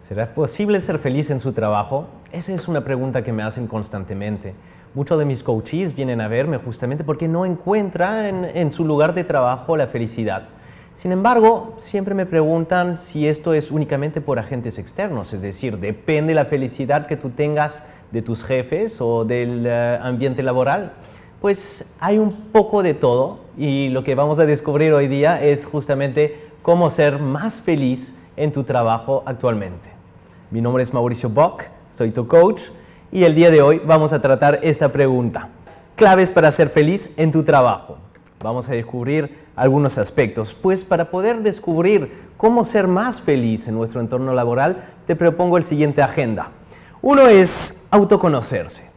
¿Será posible ser feliz en su trabajo? Esa es una pregunta que me hacen constantemente. Muchos de mis coaches vienen a verme justamente porque no encuentran en su lugar de trabajo la felicidad. Sin embargo, siempre me preguntan si esto es únicamente por agentes externos, es decir, ¿depende la felicidad que tú tengas de tus jefes o del ambiente laboral? Pues hay un poco de todo y lo que vamos a descubrir hoy día es justamente cómo ser más feliz en tu trabajo actualmente. Mi nombre es Mauricio Bock, soy tu coach y el día de hoy vamos a tratar esta pregunta. Claves para ser feliz en tu trabajo. Vamos a descubrir algunos aspectos. Pues para poder descubrir cómo ser más feliz en nuestro entorno laboral, te propongo el siguiente agenda. Uno es autoconocerse.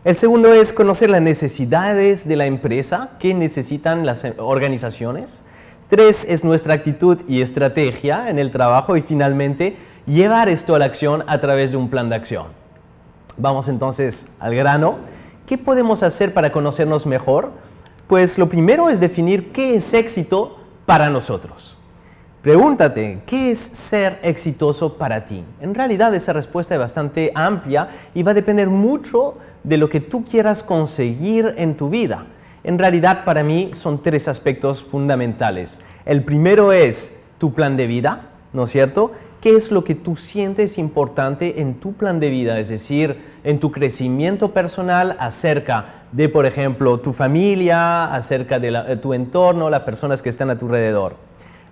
El segundo es conocer las necesidades de la empresa, qué necesitan las organizaciones. 3 es nuestra actitud y estrategia en el trabajo y finalmente llevar esto a la acción a través de un plan de acción. Vamos entonces al grano. ¿Qué podemos hacer para conocernos mejor? Pues lo primero es definir qué es éxito para nosotros. Pregúntate, ¿qué es ser exitoso para ti? En realidad esa respuesta es bastante amplia y va a depender mucho de lo que tú quieras conseguir en tu vida. En realidad para mí son 3 aspectos fundamentales. El primero es tu plan de vida, ¿no es cierto? ¿Qué es lo que tú sientes importante en tu plan de vida? Es decir, en tu crecimiento personal acerca de, por ejemplo, tu familia, acerca de tu entorno, las personas que están a tu alrededor.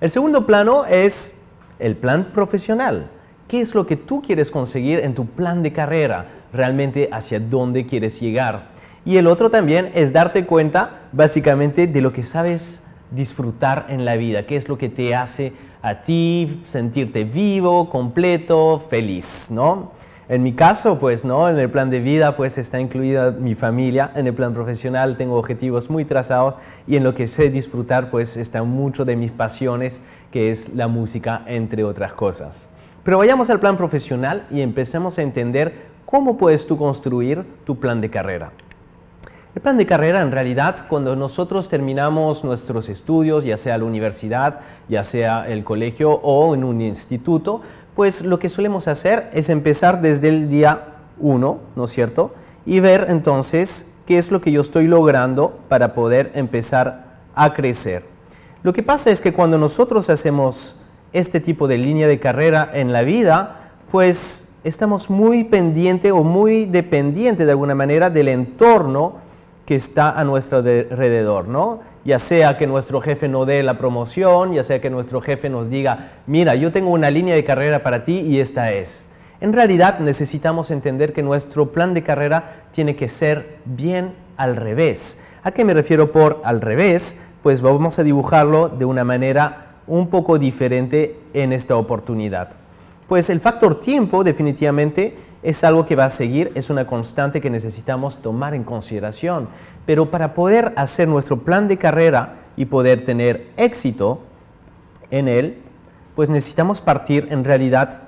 El segundo plano es el plan profesional. ¿Qué es lo que tú quieres conseguir en tu plan de carrera? Realmente hacia dónde quieres llegar. Y el otro también es darte cuenta básicamente de lo que sabes disfrutar en la vida. ¿Qué es lo que te hace a ti sentirte vivo, completo, feliz, ¿no? En mi caso, pues, ¿no? En el plan de vida, pues, está incluida mi familia. En el plan profesional tengo objetivos muy trazados y en lo que sé disfrutar, pues, está mucho de mis pasiones, que es la música, entre otras cosas. Pero vayamos al plan profesional y empecemos a entender cómo puedes tú construir tu plan de carrera. El plan de carrera, en realidad, cuando nosotros terminamos nuestros estudios, ya sea la universidad, ya sea el colegio o en un instituto, pues lo que solemos hacer es empezar desde el día 1, ¿no es cierto? Y ver entonces qué es lo que yo estoy logrando para poder empezar a crecer. Lo que pasa es que cuando nosotros hacemos este tipo de línea de carrera en la vida, pues estamos muy pendientes o muy dependientes de alguna manera del entorno que está a nuestro alrededor, ¿no? Ya sea que nuestro jefe nos dé la promoción, ya sea que nuestro jefe nos diga, mira, yo tengo una línea de carrera para ti y esta es. En realidad necesitamos entender que nuestro plan de carrera tiene que ser bien al revés. ¿A qué me refiero por al revés? Pues vamos a dibujarlo de una manera un poco diferente en esta oportunidad. Pues el factor tiempo definitivamente es algo que va a seguir, es una constante que necesitamos tomar en consideración. Pero para poder hacer nuestro plan de carrera y poder tener éxito en él, pues necesitamos partir en realidad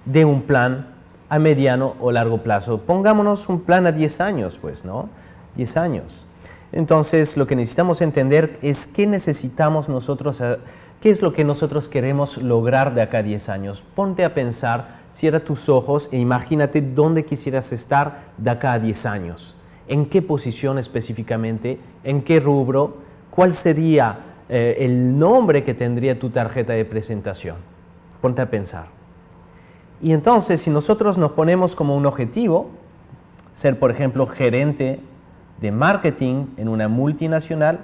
de un plan a mediano o largo plazo. Pongámonos un plan a 10 años, pues, ¿no? 10 años. Entonces, lo que necesitamos entender es qué necesitamos nosotros, qué es lo que nosotros queremos lograr de acá a 10 años. Ponte a pensar, cierra tus ojos e imagínate dónde quisieras estar de acá a 10 años. ¿En qué posición específicamente? ¿En qué rubro? ¿Cuál sería el nombre que tendría tu tarjeta de presentación? Ponte a pensar. Y entonces, si nosotros nos ponemos como un objetivo, ser, por ejemplo, gerente de marketing en una multinacional,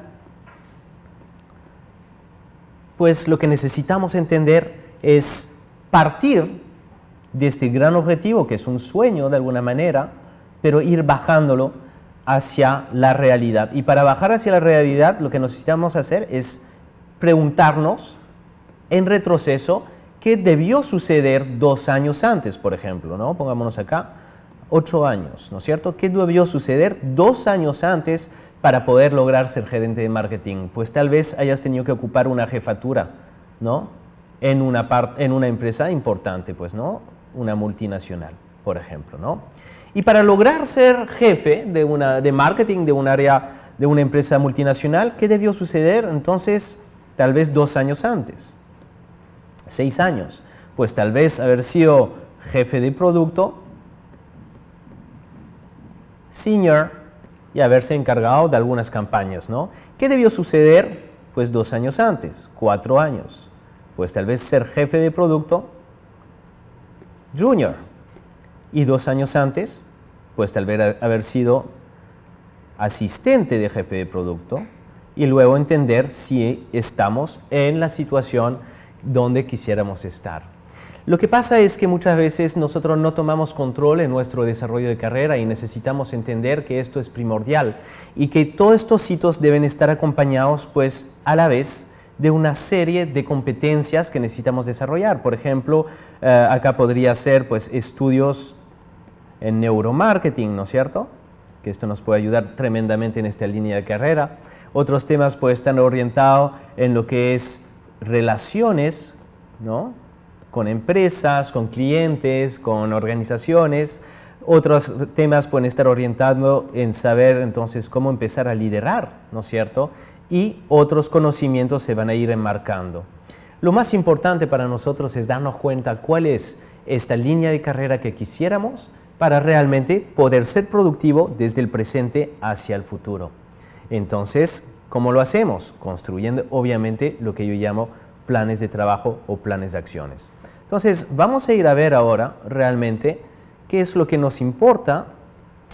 pues lo que necesitamos entender es partir de este gran objetivo, que es un sueño de alguna manera, pero ir bajándolo hacia la realidad. Y para bajar hacia la realidad, lo que necesitamos hacer es preguntarnos en retroceso qué debió suceder 2 años antes, por ejemplo, ¿no? Pongámonos acá, 8 años, ¿no es cierto? ¿Qué debió suceder 2 años antes para poder lograr ser gerente de marketing? Pues tal vez hayas tenido que ocupar una jefatura, ¿no? En una empresa importante, pues, ¿no? Una multinacional, por ejemplo, ¿no? Y para lograr ser jefe de marketing de un área, de una empresa multinacional, ¿qué debió suceder? Entonces, tal vez 2 años antes, 6 años. Pues tal vez haber sido jefe de producto, senior, y haberse encargado de algunas campañas, ¿no? ¿Qué debió suceder? Pues 2 años antes, 4 años. Pues tal vez ser jefe de producto, junior. Y 2 años antes, pues tal vez haber sido asistente de jefe de producto y luego entender si estamos en la situación donde quisiéramos estar. Lo que pasa es que muchas veces nosotros no tomamos control en nuestro desarrollo de carrera y necesitamos entender que esto es primordial y que todos estos hitos deben estar acompañados pues a la vez de una serie de competencias que necesitamos desarrollar. Por ejemplo, acá podría ser pues estudios en neuromarketing, ¿no es cierto? Que esto nos puede ayudar tremendamente en esta línea de carrera. Otros temas pues están orientados en lo que es relaciones, ¿no? Con empresas, con clientes, con organizaciones. Otros temas pueden estar orientados en saber entonces cómo empezar a liderar, ¿no es cierto? Y otros conocimientos se van a ir enmarcando. Lo más importante para nosotros es darnos cuenta cuál es esta línea de carrera que quisiéramos para realmente poder ser productivo desde el presente hacia el futuro. Entonces, ¿cómo lo hacemos? Construyendo obviamente lo que yo llamo planes de trabajo o planes de acciones. Entonces, vamos a ir a ver ahora realmente qué es lo que nos importa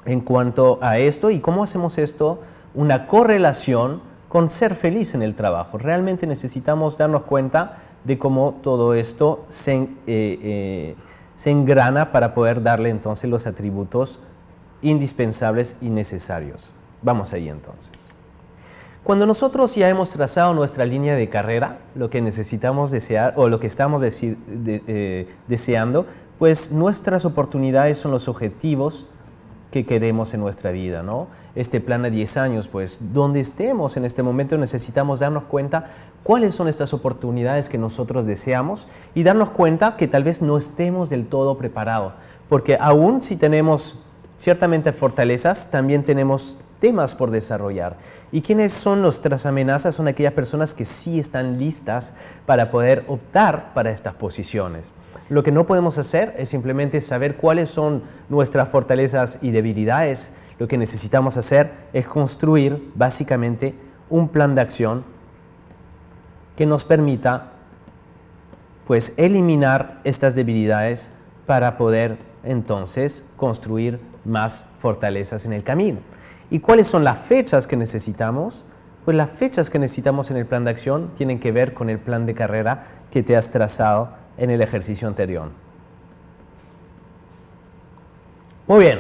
en cuanto a esto y cómo hacemos esto una correlación con ser feliz en el trabajo. Realmente necesitamos darnos cuenta de cómo todo esto se engrana para poder darle entonces los atributos indispensables y necesarios. Vamos ahí entonces. Cuando nosotros ya hemos trazado nuestra línea de carrera, lo que necesitamos desear o lo que estamos deseando, pues nuestras oportunidades son los objetivos que queremos en nuestra vida, ¿no? Este plan a 10 años, pues donde estemos en este momento necesitamos darnos cuenta cuáles son estas oportunidades que nosotros deseamos y darnos cuenta que tal vez no estemos del todo preparados, porque aún si tenemos ciertamente fortalezas, también tenemos temas por desarrollar. ¿Y quiénes son nuestras amenazas? Son aquellas personas que sí están listas para poder optar para estas posiciones. Lo que no podemos hacer es simplemente saber cuáles son nuestras fortalezas y debilidades. Lo que necesitamos hacer es construir básicamente un plan de acción que nos permita pues eliminar estas debilidades para poder entonces construir más fortalezas en el camino. ¿Y cuáles son las fechas que necesitamos? Pues las fechas que necesitamos en el plan de acción tienen que ver con el plan de carrera que te has trazado en el ejercicio anterior. Muy bien,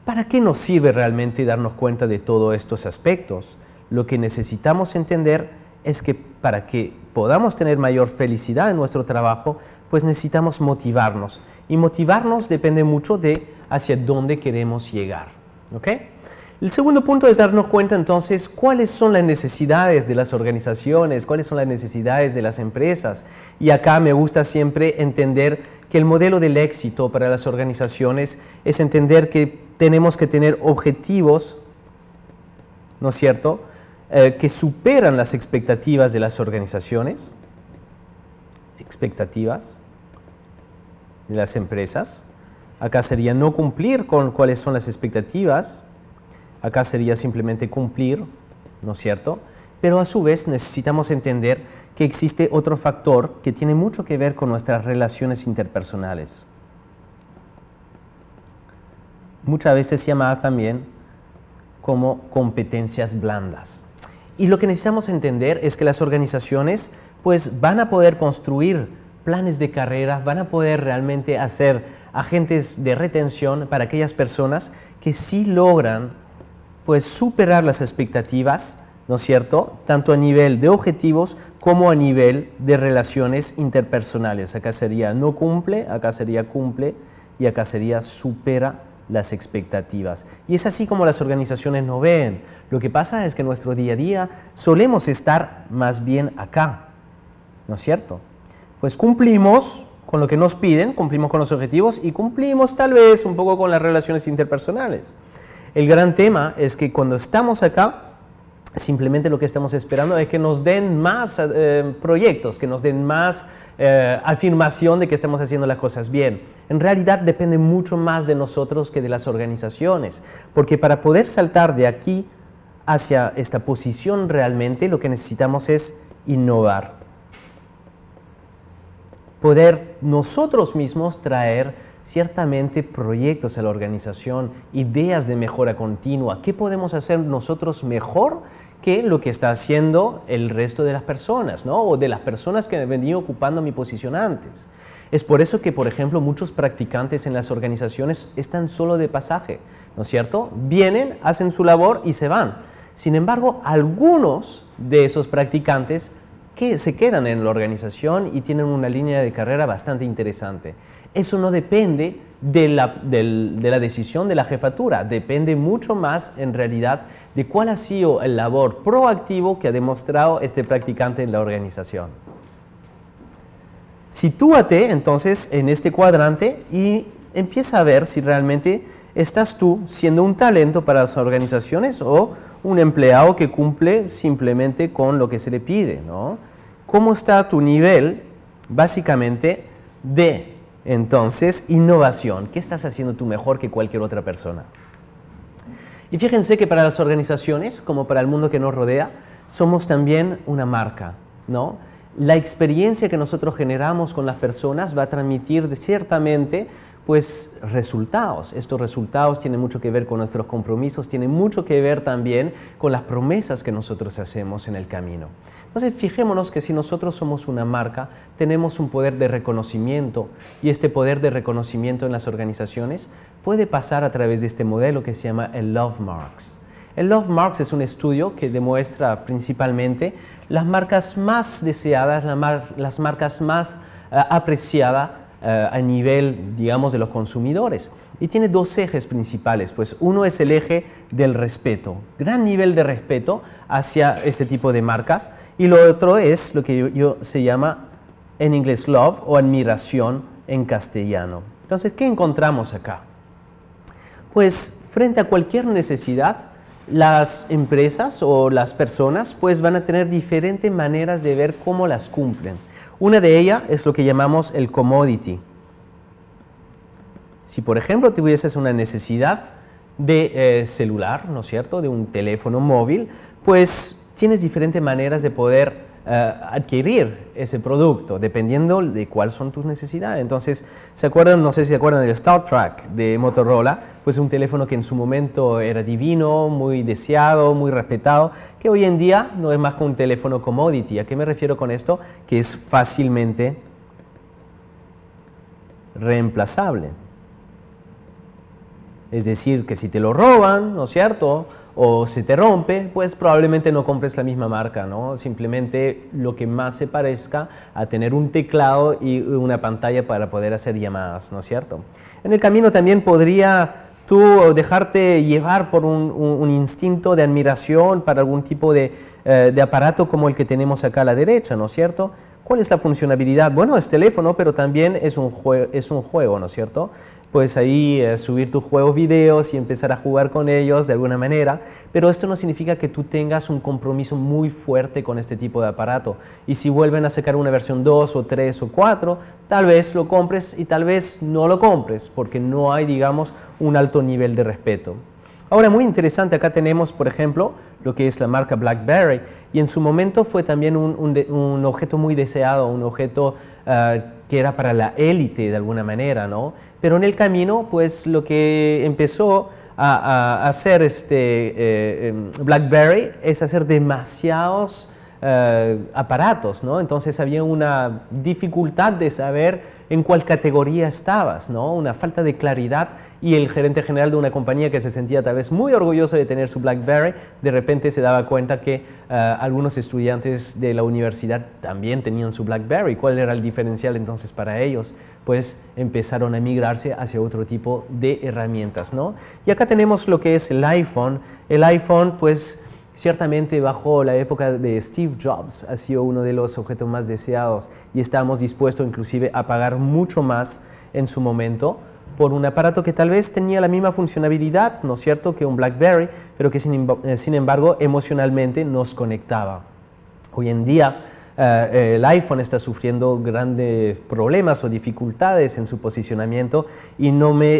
¿para qué nos sirve realmente darnos cuenta de todos estos aspectos? Lo que necesitamos entender es que para que podamos tener mayor felicidad en nuestro trabajo, pues necesitamos motivarnos. Y motivarnos depende mucho de hacia dónde queremos llegar. ¿Ok? El segundo punto es darnos cuenta entonces cuáles son las necesidades de las organizaciones, cuáles son las necesidades de las empresas. Y acá me gusta siempre entender que el modelo del éxito para las organizaciones es entender que tenemos que tener objetivos, ¿no es cierto?, que superan las expectativas de las organizaciones, expectativas de las empresas. Acá sería no cumplir con cuáles son las expectativas. Acá sería simplemente cumplir, ¿no es cierto? Pero a su vez necesitamos entender que existe otro factor que tiene mucho que ver con nuestras relaciones interpersonales. Muchas veces llamada también como competencias blandas. Y lo que necesitamos entender es que las organizaciones pues van a poder construir planes de carrera, van a poder realmente hacer agentes de retención para aquellas personas que sí logran pues superar las expectativas, ¿no es cierto?, tanto a nivel de objetivos como a nivel de relaciones interpersonales. Acá sería no cumple, acá sería cumple y acá sería supera las expectativas. Y es así como las organizaciones nos ven. Lo que pasa es que en nuestro día a día solemos estar más bien acá, ¿no es cierto? Pues cumplimos con lo que nos piden, cumplimos con los objetivos y cumplimos tal vez un poco con las relaciones interpersonales. El gran tema es que cuando estamos acá, simplemente lo que estamos esperando es que nos den más proyectos, que nos den más afirmación de que estamos haciendo las cosas bien. En realidad depende mucho más de nosotros que de las organizaciones, porque para poder saltar de aquí hacia esta posición realmente lo que necesitamos es innovar. Poder nosotros mismos traer ciertamente proyectos a la organización, ideas de mejora continua. ¿Qué podemos hacer nosotros mejor que lo que está haciendo el resto de las personas, ¿no? O de las personas que han venido ocupando mi posición antes? Es por eso que, por ejemplo, muchos practicantes en las organizaciones están solo de pasaje, ¿no es cierto? Vienen, hacen su labor y se van. Sin embargo, algunos de esos practicantes que se quedan en la organización y tienen una línea de carrera bastante interesante. Eso no depende de la decisión de la jefatura, depende mucho más en realidad de cuál ha sido el labor proactivo que ha demostrado este practicante en la organización. Sitúate entonces en este cuadrante y empieza a ver si realmente estás tú siendo un talento para las organizaciones o un empleado que cumple simplemente con lo que se le pide, ¿no? ¿Cómo está tu nivel, básicamente, de, entonces, innovación? ¿Qué estás haciendo tú mejor que cualquier otra persona? Y fíjense que para las organizaciones, como para el mundo que nos rodea, somos también una marca, ¿no? La experiencia que nosotros generamos con las personas va a transmitir ciertamente pues resultados. Estos resultados tienen mucho que ver con nuestros compromisos, tienen mucho que ver también con las promesas que nosotros hacemos en el camino. Entonces, fijémonos que si nosotros somos una marca, tenemos un poder de reconocimiento y este poder de reconocimiento en las organizaciones puede pasar a través de este modelo que se llama el Love Marks. El Love Marks es un estudio que demuestra principalmente las marcas más deseadas, las marcas más apreciadas a nivel, digamos, de los consumidores. Y tiene dos ejes principales, pues uno es el eje del respeto, gran nivel de respeto hacia este tipo de marcas, y lo otro es lo que se llama en inglés love o admiración en castellano. Entonces, ¿qué encontramos acá? Pues frente a cualquier necesidad, las empresas o las personas pues van a tener diferentes maneras de ver cómo las cumplen. Una de ellas es lo que llamamos el commodity. Si por ejemplo tuvieses una necesidad de celular, ¿no es cierto?, de un teléfono móvil, pues tienes diferentes maneras de poder adquirir ese producto, dependiendo de cuáles son tus necesidades. Entonces, ¿se acuerdan? No sé si se acuerdan del Star Trek de Motorola, pues un teléfono que en su momento era divino, muy deseado, muy respetado, que hoy en día no es más que un teléfono commodity. ¿A qué me refiero con esto? Que es fácilmente reemplazable. Es decir, que si te lo roban, ¿no es cierto?, o se te rompe, pues probablemente no compres la misma marca, ¿no? Simplemente lo que más se parezca a tener un teclado y una pantalla para poder hacer llamadas, ¿no es cierto? En el camino también podría tú dejarte llevar por un instinto de admiración para algún tipo de aparato como el que tenemos acá a la derecha, ¿no es cierto? ¿Cuál es la funcionalidad? Bueno, es teléfono, pero también es un juego, ¿no es cierto? Puedes ahí subir tus juegos videos y empezar a jugar con ellos de alguna manera, pero esto no significa que tú tengas un compromiso muy fuerte con este tipo de aparato. Y si vuelven a sacar una versión 2 o 3 o 4, tal vez lo compres y tal vez no lo compres, porque no hay, digamos, un alto nivel de respeto. Ahora, muy interesante, acá tenemos, por ejemplo, lo que es la marca BlackBerry, y en su momento fue también un objeto muy deseado, un objeto que era para la élite de alguna manera, ¿no? Pero en el camino, pues lo que empezó a hacer BlackBerry es hacer demasiados aparatos, ¿no? Entonces había una dificultad de saber en cuál categoría estabas, ¿no? Una falta de claridad, y el gerente general de una compañía que se sentía tal vez muy orgulloso de tener su BlackBerry, de repente se daba cuenta que algunos estudiantes de la universidad también tenían su BlackBerry. ¿Cuál era el diferencial entonces para ellos? Pues empezaron a migrarse hacia otro tipo de herramientas, ¿no? Y acá tenemos lo que es el iPhone. El iPhone, pues ciertamente bajo la época de Steve Jobs ha sido uno de los objetos más deseados, y estábamos dispuestos inclusive a pagar mucho más en su momento por un aparato que tal vez tenía la misma funcionalidad, ¿no es cierto?, que un BlackBerry, pero que sin embargo emocionalmente nos conectaba. Hoy en día el iPhone está sufriendo grandes problemas o dificultades en su posicionamiento y no me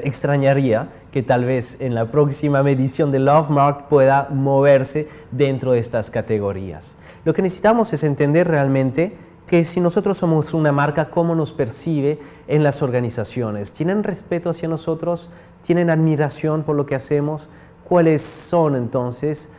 extrañaría que tal vez en la próxima medición de Lovemark pueda moverse dentro de estas categorías. Lo que necesitamos es entender realmente que si nosotros somos una marca, ¿cómo nos percibe en las organizaciones? ¿Tienen respeto hacia nosotros? ¿Tienen admiración por lo que hacemos? ¿Cuáles son entonces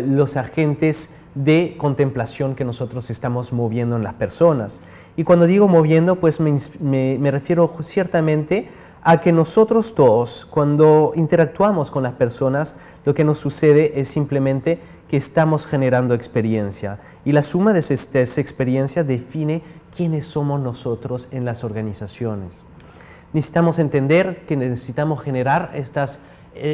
los agentes de contemplación que nosotros estamos moviendo en las personas? Y cuando digo moviendo, pues me refiero ciertamente a que nosotros todos, cuando interactuamos con las personas, lo que nos sucede es simplemente que estamos generando experiencia. Y la suma de esa experiencia define quiénes somos nosotros en las organizaciones. Necesitamos entender que necesitamos generar estos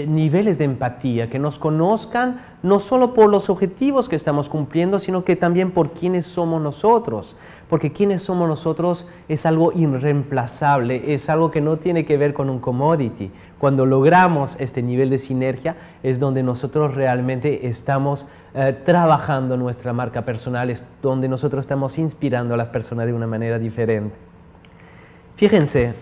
niveles de empatía, que nos conozcan no solo por los objetivos que estamos cumpliendo, sino que también por quiénes somos nosotros. Porque quiénes somos nosotros es algo irreemplazable, es algo que no tiene que ver con un commodity. Cuando logramos este nivel de sinergia es donde nosotros realmente estamos trabajando nuestra marca personal, es donde nosotros estamos inspirando a las personas de una manera diferente. Fíjense,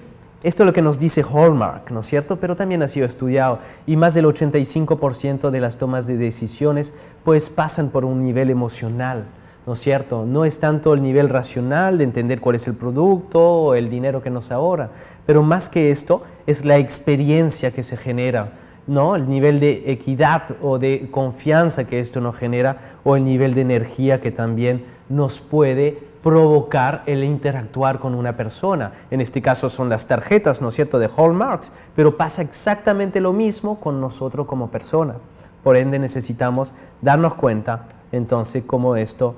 esto es lo que nos dice Hallmark, ¿no es cierto? Pero también ha sido estudiado y más del 85% de las tomas de decisiones pues pasan por un nivel emocional, ¿no es cierto? No es tanto el nivel racional de entender cuál es el producto o el dinero que nos ahorra, pero más que esto es la experiencia que se genera, ¿no? El nivel de equidad o de confianza que esto nos genera o el nivel de energía que también nos puede provocar el interactuar con una persona. En este caso son las tarjetas, ¿no es cierto?, de Hallmarks, pero pasa exactamente lo mismo con nosotros como persona. Por ende necesitamos darnos cuenta entonces cómo esto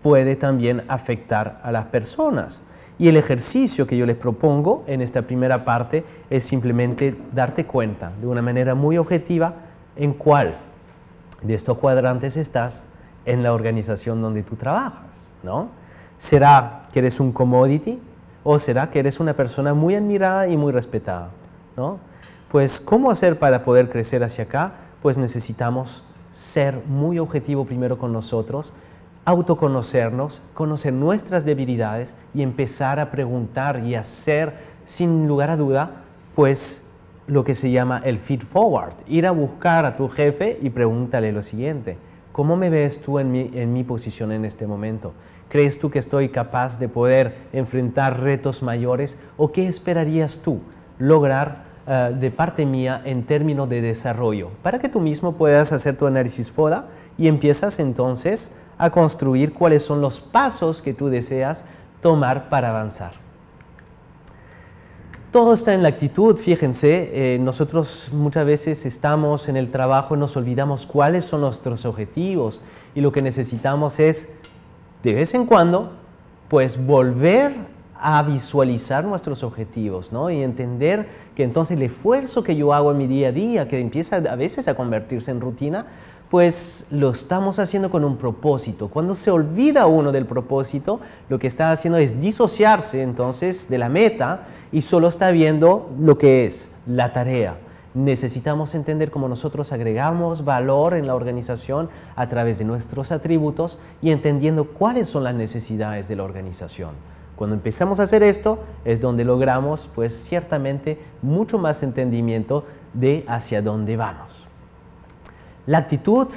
puede también afectar a las personas. Y el ejercicio que yo les propongo en esta primera parte es simplemente darte cuenta de una manera muy objetiva en cuál de estos cuadrantes estás en la organización donde tú trabajas, ¿no? ¿Será que eres un commodity o será que eres una persona muy admirada y muy respetada, ¿no? Pues, ¿cómo hacer para poder crecer hacia acá? Pues necesitamos ser muy objetivo primero con nosotros, autoconocernos, conocer nuestras debilidades y empezar a preguntar y hacer, sin lugar a duda, pues lo que se llama el feed forward. Ir a buscar a tu jefe y pregúntale lo siguiente: ¿cómo me ves tú en mi posición en este momento? ¿Crees tú que estoy capaz de poder enfrentar retos mayores? ¿O qué esperarías tú lograr de parte mía en términos de desarrollo? Para que tú mismo puedas hacer tu análisis FODA y empiezas entonces a construir cuáles son los pasos que tú deseas tomar para avanzar. Todo está en la actitud, fíjense, nosotros muchas veces estamos en el trabajo y nos olvidamos cuáles son nuestros objetivos y lo que necesitamos es, de vez en cuando, pues volver a visualizar nuestros objetivos, ¿no? Y entender que entonces el esfuerzo que yo hago en mi día a día, que empieza a veces a convertirse en rutina, pues lo estamos haciendo con un propósito. Cuando se olvida uno del propósito, lo que está haciendo es disociarse entonces de la meta y solo está viendo lo que es la tarea. Necesitamos entender cómo nosotros agregamos valor en la organización a través de nuestros atributos y entendiendo cuáles son las necesidades de la organización. Cuando empezamos a hacer esto es donde logramos pues ciertamente mucho más entendimiento de hacia dónde vamos. La actitud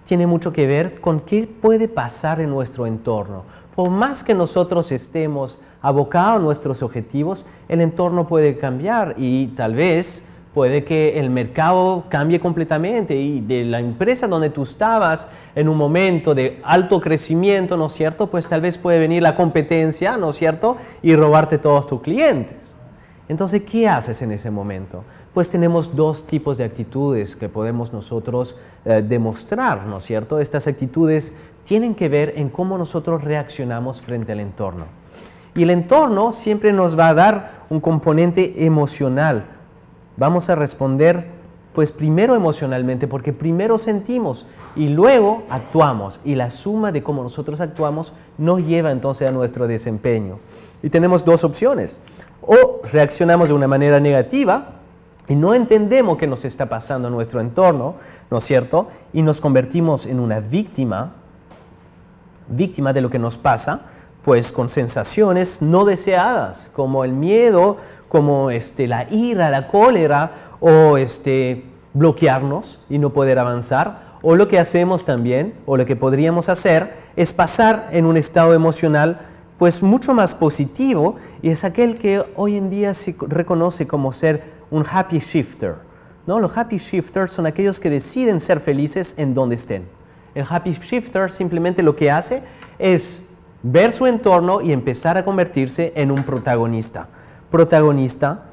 tiene mucho que ver con qué puede pasar en nuestro entorno. Por más que nosotros estemos abocados a nuestros objetivos, el entorno puede cambiar y tal vez puede que el mercado cambie completamente y de la empresa donde tú estabas en un momento de alto crecimiento, ¿no es cierto? Pues tal vez puede venir la competencia, ¿no es cierto? Y robarte todos tus clientes. Entonces, ¿qué haces en ese momento? Pues tenemos dos tipos de actitudes que podemos nosotros demostrar, ¿no es cierto? Estas actitudes tienen que ver en cómo nosotros reaccionamos frente al entorno. Y el entorno siempre nos va a dar un componente emocional. Vamos a responder Pues primero emocionalmente, porque primero sentimos y luego actuamos. Y la suma de cómo nosotros actuamos nos lleva entonces a nuestro desempeño. Y tenemos dos opciones. O reaccionamos de una manera negativa y no entendemos qué nos está pasando en nuestro entorno, ¿no es cierto? Y nos convertimos en una víctima de lo que nos pasa, pues con sensaciones no deseadas, como el miedo, como la ira, la cólera, o bloquearnos y no poder avanzar. O lo que hacemos también, o lo que podríamos hacer, es pasar en un estado emocional pues mucho más positivo, y es aquel que hoy en día se reconoce como ser un happy shifter, ¿no? Los happy shifters son aquellos que deciden ser felices en donde estén. El happy shifter simplemente lo que hace es ver su entorno y empezar a convertirse en un protagonista. Protagonista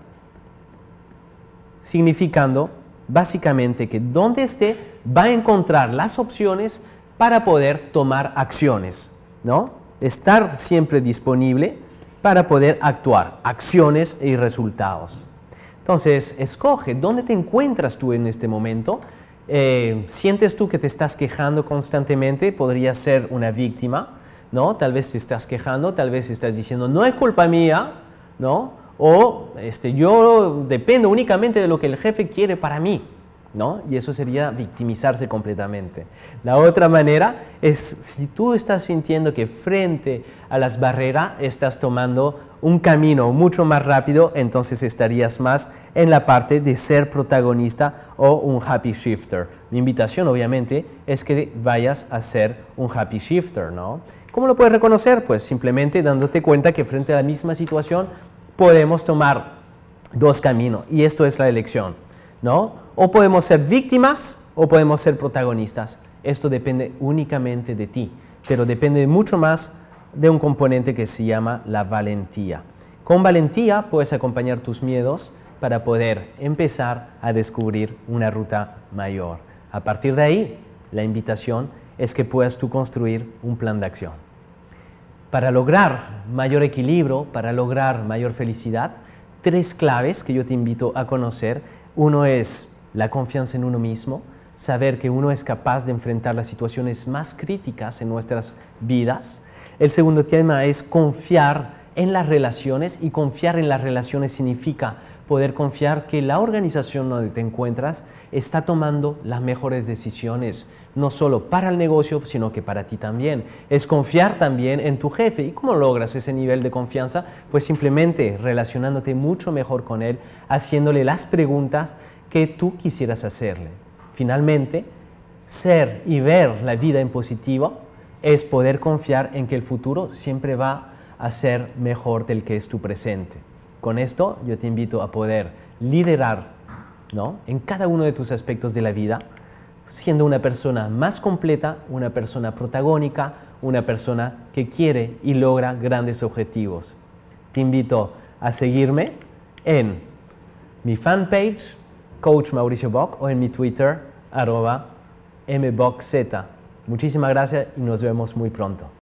significando básicamente que donde esté va a encontrar las opciones para poder tomar acciones, ¿no? Estar siempre disponible para poder actuar, acciones y resultados. Entonces, escoge dónde te encuentras tú en este momento. ¿Sientes tú que te estás quejando constantemente? Podrías ser una víctima, ¿no? Tal vez te estás quejando, tal vez estás diciendo, no es culpa mía, ¿no? O yo dependo únicamente de lo que el jefe quiere para mí, ¿no? Y eso sería victimizarse completamente. La otra manera es si tú estás sintiendo que frente a las barreras estás tomando un camino mucho más rápido, entonces estarías más en la parte de ser protagonista o un happy shifter. Mi invitación, obviamente, es que vayas a ser un happy shifter, ¿no? ¿Cómo lo puedes reconocer? Pues simplemente dándote cuenta que frente a la misma situación podemos tomar dos caminos, y esto es la elección, ¿no? O podemos ser víctimas o podemos ser protagonistas. Esto depende únicamente de ti, pero depende mucho más de un componente que se llama la valentía. Con valentía puedes acompañar tus miedos para poder empezar a descubrir una ruta mayor. A partir de ahí, la invitación es que puedas tú construir un plan de acción. Para lograr mayor equilibrio, para lograr mayor felicidad, 3 claves que yo te invito a conocer. Uno es la confianza en uno mismo, saber que uno es capaz de enfrentar las situaciones más críticas en nuestras vidas. El segundo tema es confiar en las relaciones, y confiar en las relaciones significa poder confiar que la organización donde te encuentras está tomando las mejores decisiones, no solo para el negocio, sino que para ti también. Es confiar también en tu jefe. ¿Y cómo logras ese nivel de confianza? Pues simplemente relacionándote mucho mejor con él, haciéndole las preguntas que tú quisieras hacerle. Finalmente, ser y ver la vida en positivo es poder confiar en que el futuro siempre va a ser mejor del que es tu presente. Con esto yo te invito a poder liderar, ¿no?, en cada uno de tus aspectos de la vida, siendo una persona más completa, una persona protagónica, una persona que quiere y logra grandes objetivos. Te invito a seguirme en mi fanpage, Coach Mauricio Bock, o en mi Twitter, @mbockz. Muchísimas gracias y nos vemos muy pronto.